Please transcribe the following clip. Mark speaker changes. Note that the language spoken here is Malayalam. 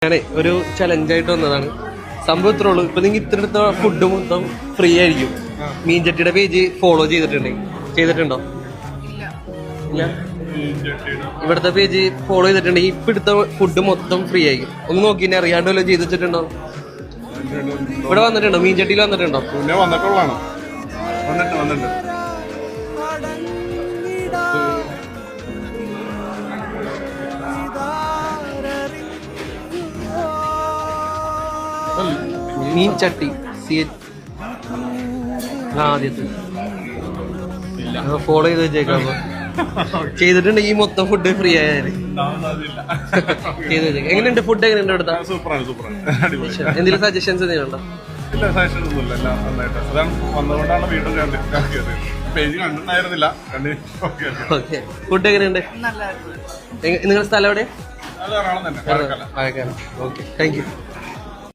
Speaker 1: ഞാനേ ഒരു ചലഞ്ചായിട്ട് വന്നതാണ്. സംഭവം ഇത്രേ ഉള്ളൂ. ഇപ്പൊ നിങ്ങൾ ഇത്ര എടുത്ത ഫുഡ് മൊത്തം ഫ്രീ ആയിരിക്കും. മീൻചട്ടിയുടെ പേജ് ഫോളോ ചെയ്തിട്ടുണ്ടോ? ഇല്ല. ഇവിടുത്തെ പേജ് ഫോളോ ചെയ്തിട്ടുണ്ടെങ്കിൽ ഇപ്പൊ എടുത്ത ഫുഡ് മൊത്തം ഫ്രീ ആയിരിക്കും. ഒന്ന് നോക്കി അറിയാണ്ട് വല്ലതും ചെയ്ത് വെച്ചിട്ടുണ്ടോ? ഇവിടെ വന്നിട്ടുണ്ടോ? മീൻചട്ടിയിൽ വന്നിട്ടുണ്ടോ? മീൻ ചട്ടി ആദ്യത്തെ ഫോളോ ചെയ്ത് വെച്ചേക്കാം. ചെയ്തിട്ടുണ്ട്. ഈ മൊത്തം ഫുഡ് ഫ്രീ ആയാല് ചെയ്ത് വെച്ചേക്കാം. എങ്ങനെയുണ്ട് ഫുഡ്? എങ്ങനെയുണ്ട് ഇവിടുത്തെ? എന്തെങ്കിലും സജഷൻസ് എന്തെങ്കിലും ഉണ്ടോ? ഫുഡ് എങ്ങനെയുണ്ട്? നിങ്ങളുടെ സ്ഥലം എവിടെ? Okay, thank you.